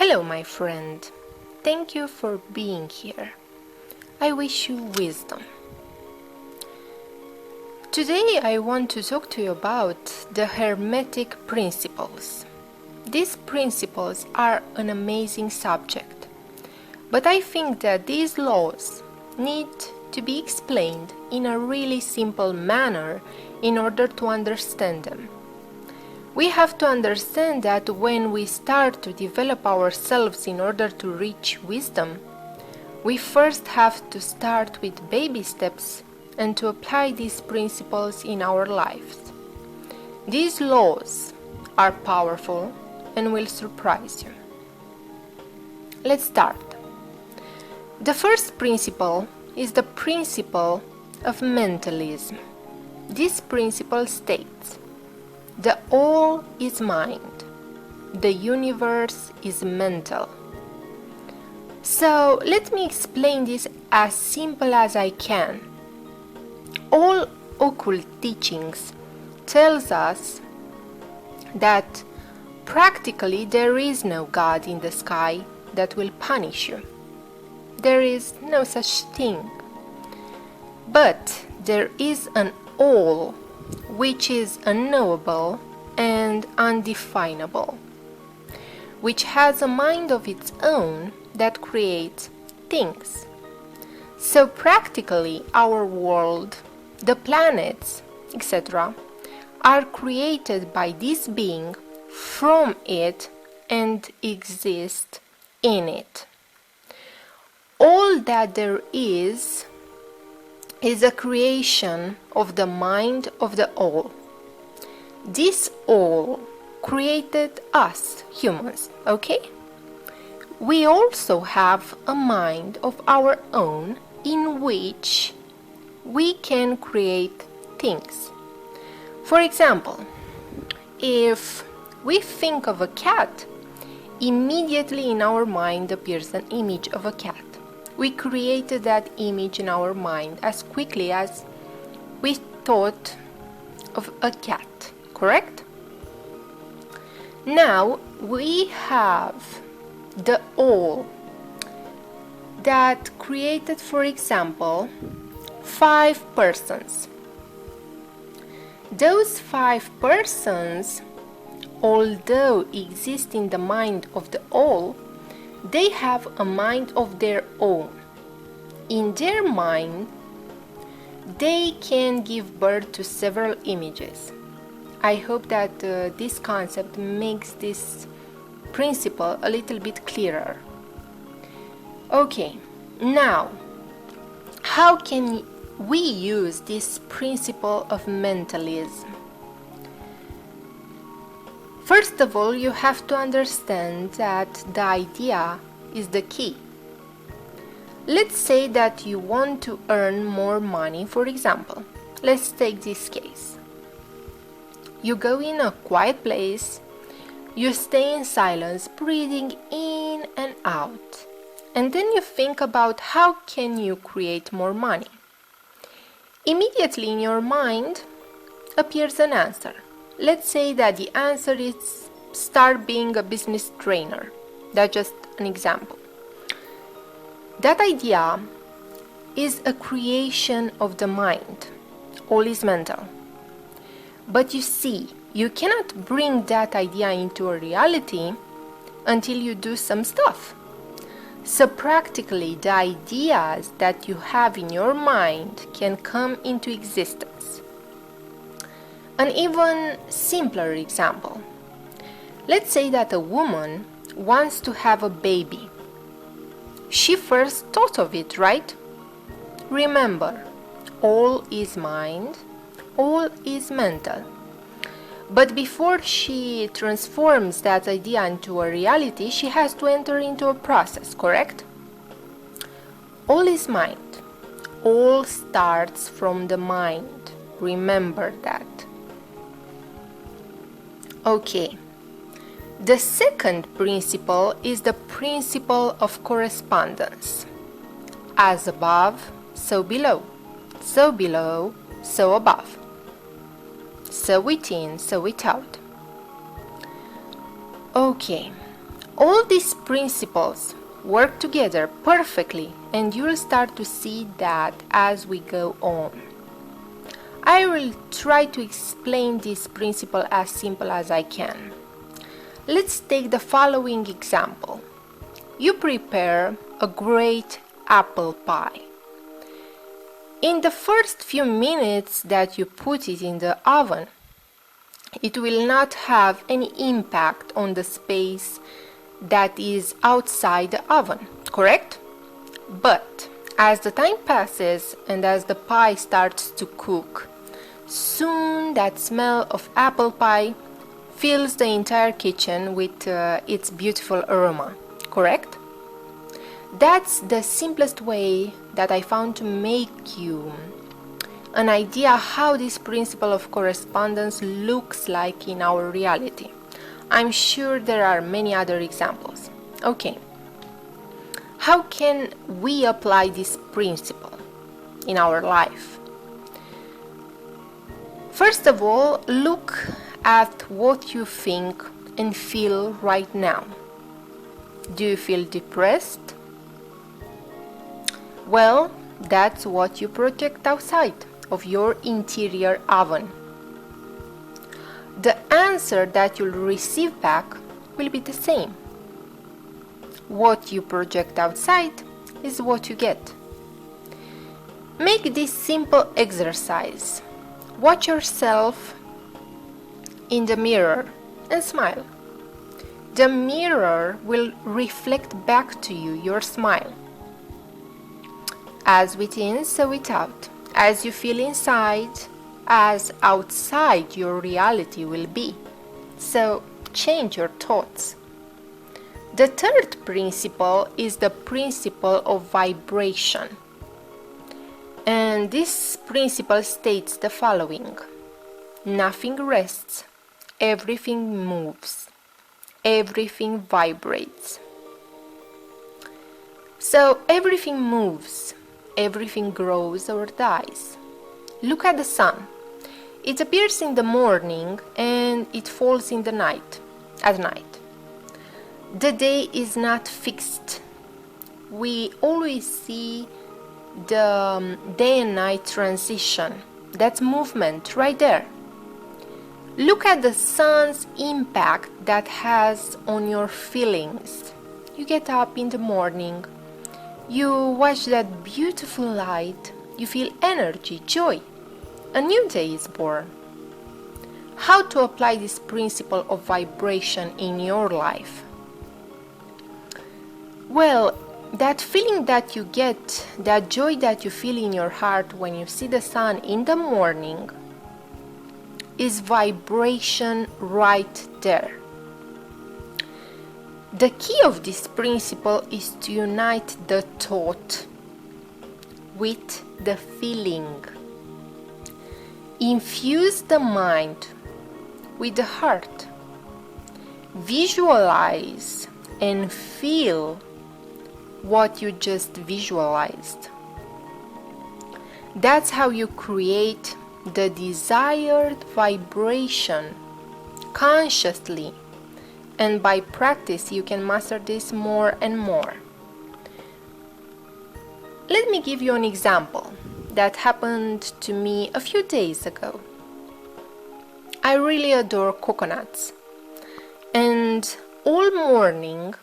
Hello, my friend. Thank you for being here. I wish you wisdom. Today I want to talk to you about the Hermetic Principles. These principles are an amazing subject, but I think that these laws need to be explained in a really simple manner in order to understand them. We have to understand that when we start to develop ourselves in order to reach wisdom, we first have to start with baby steps and to apply these principles in our lives. These laws are powerful and will surprise you. Let's start. The first principle is the principle of mentalism. This principle states, the all is mind. The universe is mental. So let me explain this as simple as I can. All occult teachings tells us that practically there is no God in the sky that will punish you. There is no such thing. But there is an all which is unknowable and undefinable, which has a mind of its own that creates things. So practically our world, the planets, etc., are created by this being from it and exist in it. All that there is a creation of the mind of the all. This all created us humans, okay? We also have a mind of our own in which we can create things. For example, if we think of a cat, immediately in our mind appears an image of a cat. We created that image in our mind as quickly as we thought of a cat, correct? Now we have the all that created, for example, 5 persons. Those 5 persons, although exist in the mind of the all, they have a mind of their own. In their mind, they can give birth to several images. I hope that this concept makes this principle a little bit clearer. Okay, now, how can we use this principle of mentalism? First of all, you have to understand that the idea is the key. Let's say that you want to earn more money, for example. Let's take this case. You go in a quiet place, you stay in silence, breathing in and out, and then you think about how can you create more money. Immediately in your mind appears an answer. Let's say that the answer is start being a business trainer. That's just an example. That idea is a creation of the mind. All is mental. But you see, you cannot bring that idea into a reality until you do some stuff. So practically, the ideas that you have in your mind can come into existence. An even simpler example. Let's say that a woman wants to have a baby. She first thought of it, right? Remember, all is mind, all is mental. But before she transforms that idea into a reality, she has to enter into a process, correct? All is mind. All starts from the mind. Remember that. Okay. The second principle is the principle of correspondence. As above, so below. So below, so above. So within, so without. Okay, All these principles work together perfectly, and you'll start to see that as we go on. I will try to explain this principle as simple as I can. Let's take the following example. You prepare a great apple pie. In the first few minutes that you put it in the oven, it will not have any impact on the space that is outside the oven, correct? But as the time passes and as the pie starts to cook, soon that smell of apple pie fills the entire kitchen with its beautiful aroma, correct? That's the simplest way that I found to make you an idea how this principle of correspondence looks like in our reality. I'm sure there are many other examples. Okay, how can we apply this principle in our life? First of all, look at what you think and feel right now. Do you feel depressed? Well, that's what you project outside of your interior oven. The answer that you'll receive back will be the same. What you project outside is what you get. Make this simple exercise. Watch yourself in the mirror and smile. The mirror will reflect back to you your smile. As within, so without. As you feel inside, as outside your reality will be. So change your thoughts. The third principle is the principle of vibration. And this principle states the following: nothing rests, everything moves, everything vibrates. So everything moves, everything grows or dies. Look at the sun. It appears in the morning and it falls in the night, at night. The day is not fixed. We always see the day and night transition. That's movement right there. Look at the sun's impact that has on your feelings. You get up in the morning, you watch that beautiful light, you feel energy, joy. A new day is born. How to apply this principle of vibration in your life? Well, that feeling that you get, that joy that you feel in your heart when you see the sun in the morning, is vibration right there. The key of this principle is to unite the thought with the feeling. Infuse the mind with the heart. Visualize and feel what you just visualized. That's how you create the desired vibration consciously, and by practice you can master this more and more. Let me give you an example that happened to me a few days ago. I really adore coconuts, and all morning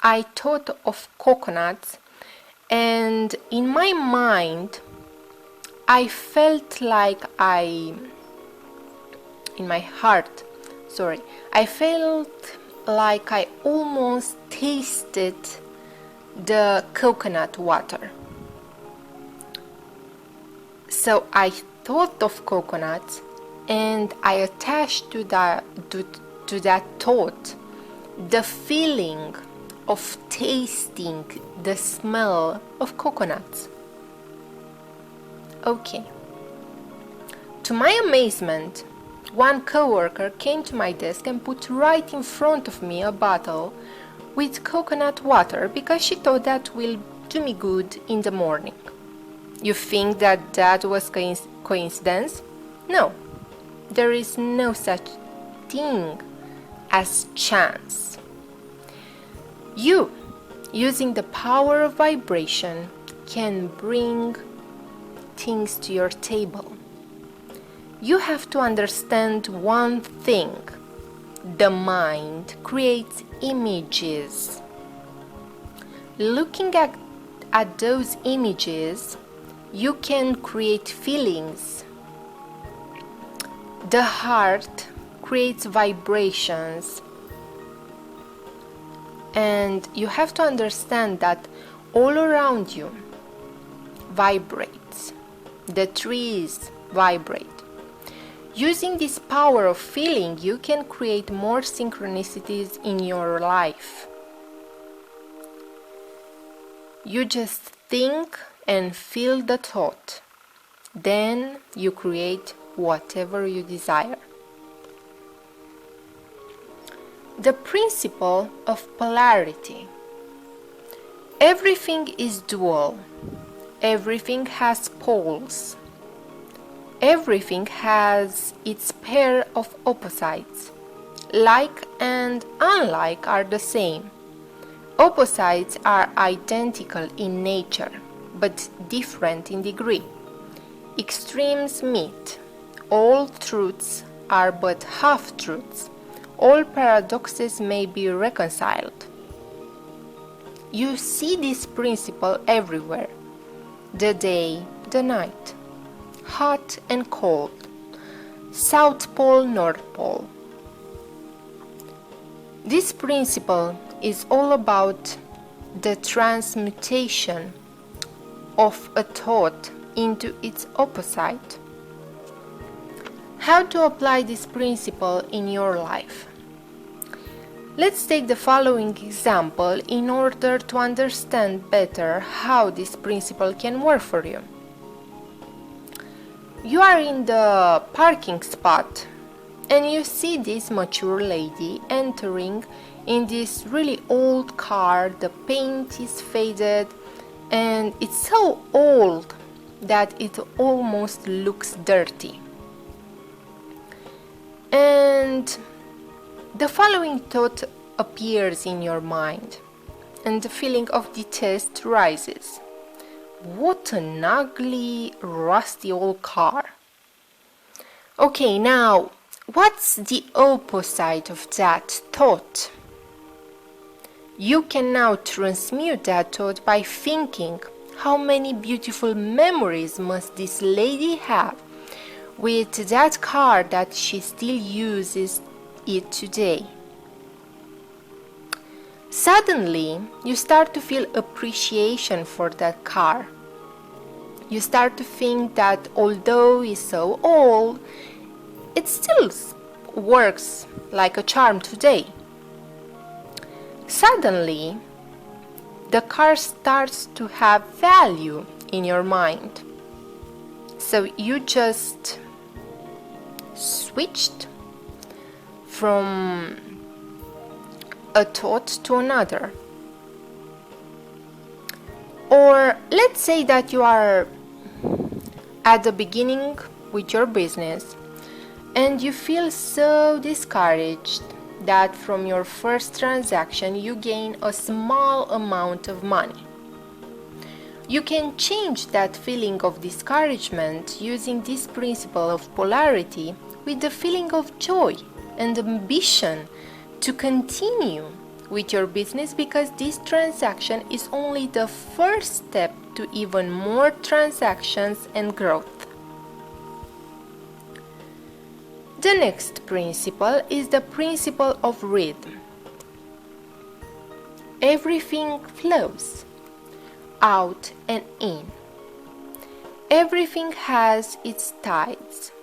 I thought of coconuts, and in my mind I felt like I felt like I almost tasted the coconut water. So I thought of coconuts and I attached to that thought the feeling of tasting the smell of coconuts. Okay. To my amazement, one coworker came to my desk and put right in front of me a bottle with coconut water because she thought that will do me good in the morning. You think that was coincidence? No, there is no such thing as chance. You, using the power of vibration, can bring things to your table. You have to understand one thing. The mind creates images. Looking at those images, you can create feelings. The heart creates vibrations. And you have to understand that all around you vibrates. The trees vibrate. Using this power of feeling, you can create more synchronicities in your life. You just think and feel the thought. Then you create whatever you desire. The principle of polarity. Everything is dual. Everything has poles. Everything has its pair of opposites. Like and unlike are the same. Opposites are identical in nature, but different in degree. Extremes meet. All truths are but half-truths. All paradoxes may be reconciled. You see this principle everywhere. The day, the night. Hot and cold. South Pole, North Pole. This principle is all about the transmutation of a thought into its opposite. How to apply this principle in your life? Let's take the following example in order to understand better how this principle can work for you. You are in the parking spot and you see this mature lady entering in this really old car. The paint is faded and it's so old that it almost looks dirty. And the following thought appears in your mind, and the feeling of disgust rises. What an ugly, rusty old car. Okay, now, what's the opposite of that thought? You can now transmute that thought by thinking, how many beautiful memories must this lady have with that car that she still uses it today? Suddenly, you start to feel appreciation for that car. You start to think that although it's so old, it still works like a charm today. Suddenly, the car starts to have value in your mind. So you just switched from a thought to another. Or let's say that you are at the beginning with your business and you feel so discouraged that from your first transaction you gain a small amount of money. You can change that feeling of discouragement using this principle of polarity with the feeling of joy and ambition to continue with your business, because this transaction is only the first step to even more transactions and growth. The next principle is the principle of rhythm. Everything flows out and in. Everything has its tides.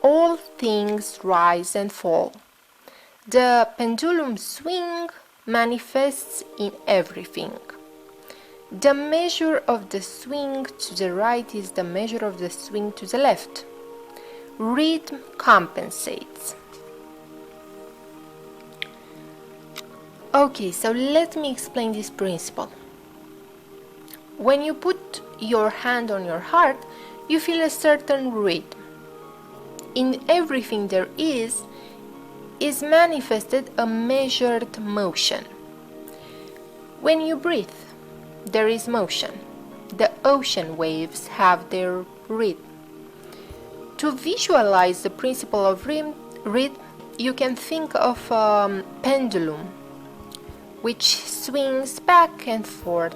All things rise and fall. The pendulum swing manifests in everything. The measure of the swing to the right is the measure of the swing to the left. Rhythm compensates. Okay, so let me explain this principle. When you put your hand on your heart, you feel a certain rhythm. In everything there is manifested a measured motion. When you breathe, there is motion. The ocean waves have their rhythm. To visualize the principle of rhythm, you can think of a pendulum which swings back and forth,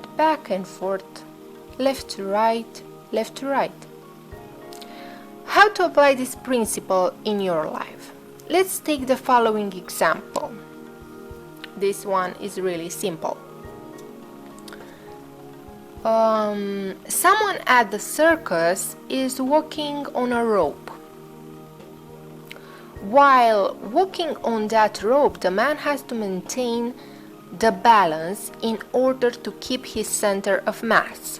left to right, left to right. How to apply this principle in your life? Let's take the following example. This one is really simple. Someone at the circus is walking on a rope. While walking on that rope, the man has to maintain the balance in order to keep his center of mass.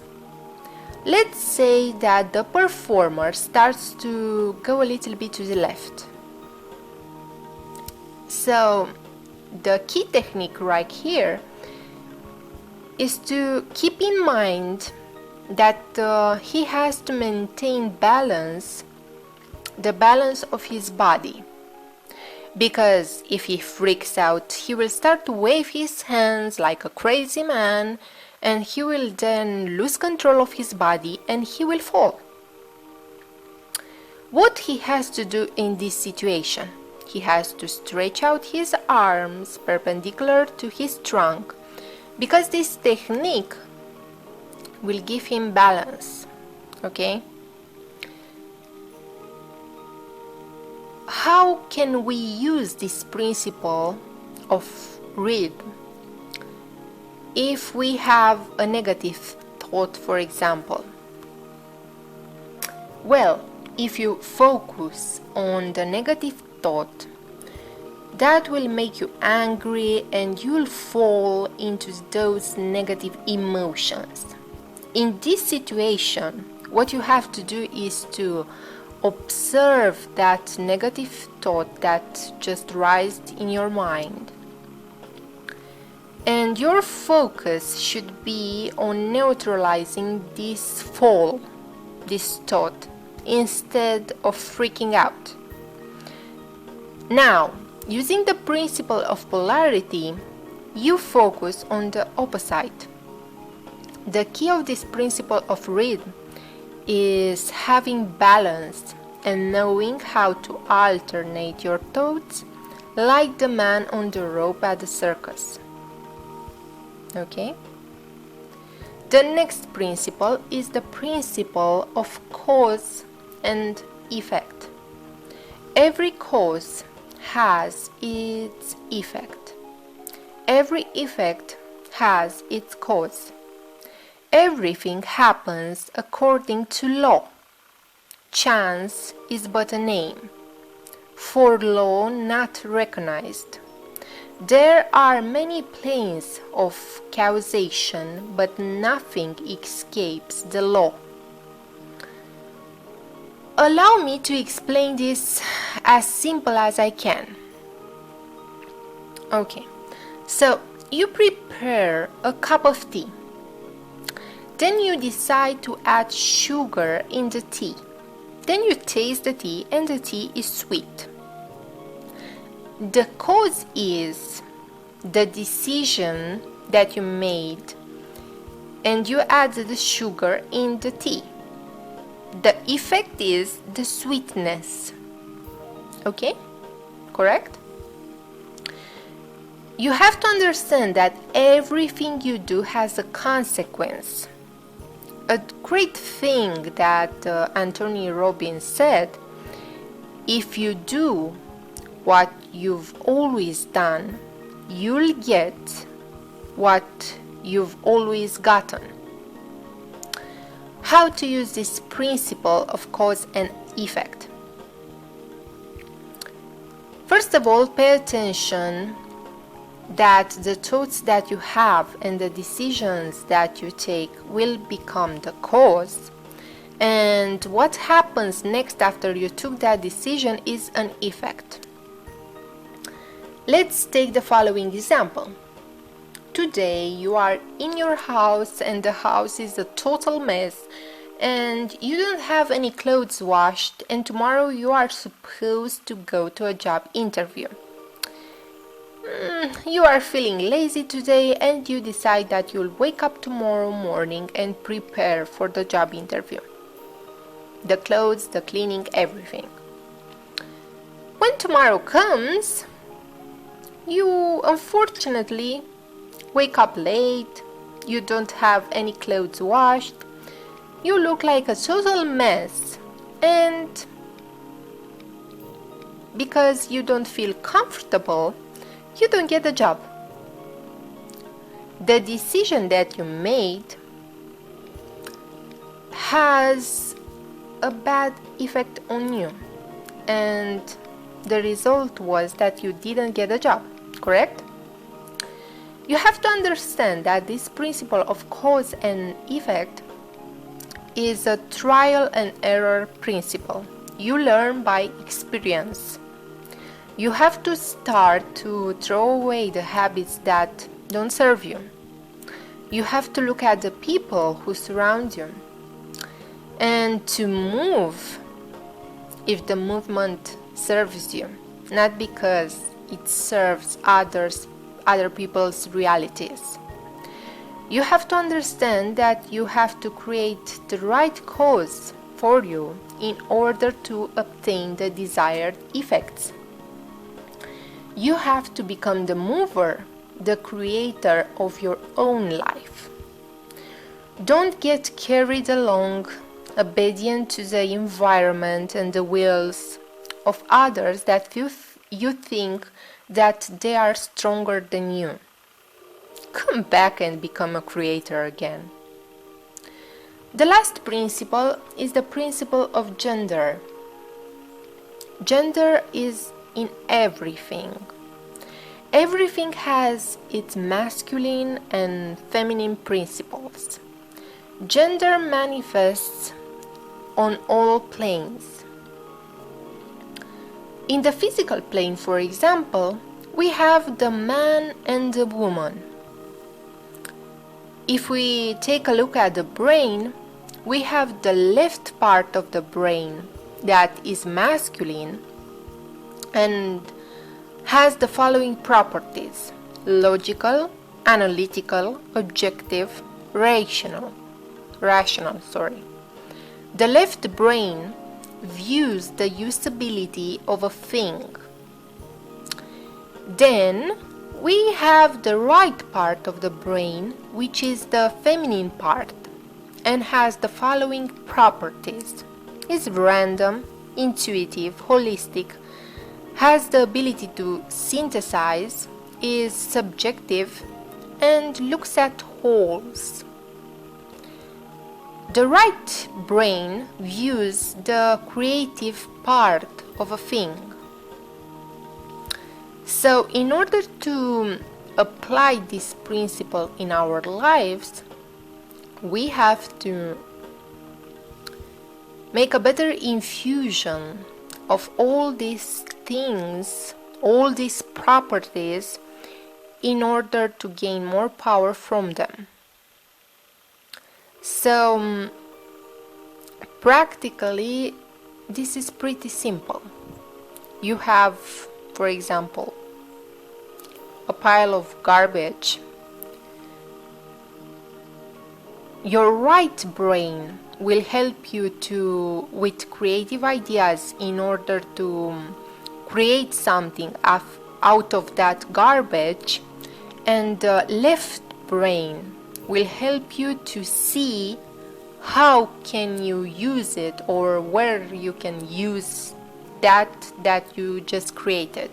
Let's say that the performer starts to go a little bit to the left. So the key technique right here is to keep in mind that he has to maintain the balance of his body. Because if he freaks out, he will start to wave his hands like a crazy man, and he will then lose control of his body and he will fall. What he has to do in this situation? He has to stretch out his arms perpendicular to his trunk, because this technique will give him balance. Okay? How can we use this principle of rhythm if we have a negative thought, for example? Well, if you focus on the negative thought, that will make you angry and you'll fall into those negative emotions. In this situation, what you have to do is to observe that negative thought that just rised in your mind. And your focus should be on neutralizing this fall, this thought, instead of freaking out. Now, using the principle of polarity, you focus on the opposite. The key of this principle of rhythm is having balance and knowing how to alternate your thoughts like the man on the rope at the circus. Okay? The next principle is the principle of cause and effect. Every cause has its effect. Every effect has its cause. Everything happens according to law. Chance is but a name, for law not recognized. There are many planes of causation, but nothing escapes the law. Allow me to explain this as simple as I can. Okay, so you prepare a cup of tea. Then you decide to add sugar in the tea. Then you taste the tea and the tea is sweet. The cause is the decision that you made and you add the sugar in the tea. The effect is the sweetness. Okay? Correct? You have to understand that everything you do has a consequence. A great thing that Anthony Robbins said, if you do what you've always done, you'll get what you've always gotten. How to use this principle of cause and effect? First of all, pay attention that the thoughts that you have and the decisions that you take will become the cause, and what happens next after you took that decision is an effect. Let's take the following example. Today you are in your house and the house is a total mess and you don't have any clothes washed, and tomorrow you are supposed to go to a job interview. You are feeling lazy today and you decide that you'll wake up tomorrow morning and prepare for the job interview. The clothes, the cleaning, everything. When tomorrow comes, you unfortunately wake up late, you don't have any clothes washed, you look like a total mess, and because you don't feel comfortable, you don't get the job. The decision that you made has a bad effect on you, and the result was that you didn't get a job, correct? You have to understand that this principle of cause and effect is a trial and error principle. You learn by experience. You have to start to throw away the habits that don't serve you. You have to look at the people who surround you and to move if the movement serves you, not because it serves other people's realities. You have to understand that you have to create the right cause for you in order to obtain the desired effects. You have to become the mover, the creator of your own life. Don't get carried along, obedient to the environment and the wills of others that you think that they are stronger than you. Come back and become a creator again. The last principle is the principle of gender. Gender is in everything. Everything has its masculine and feminine principles. Gender manifests on all planes. In the physical plane, for example, we have the man and the woman. If we take a look at the brain, we have the left part of the brain that is masculine and has the following properties: logical, analytical, objective, rational. The left brain views the usability of a thing. Then we have the right part of the brain, which is the feminine part, and has the following properties: is random, intuitive, holistic, has the ability to synthesize, is subjective, and looks at wholes. The right brain views the creative part of a thing. So, in order to apply this principle in our lives, we have to make a better infusion of all these things, all these properties, in order to gain more power from them. So, practically, this is pretty simple. You have, for example, a pile of garbage. Your right brain will help you with creative ideas in order to create something out of that garbage, and the left brain will help you to see how can you use it, or where you can use that you just created.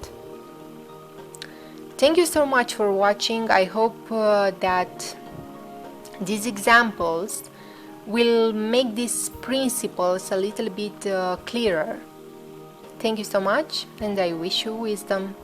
Thank you so much for watching. I hope that these examples will make these principles a little bit clearer. Thank you so much, and I wish you wisdom.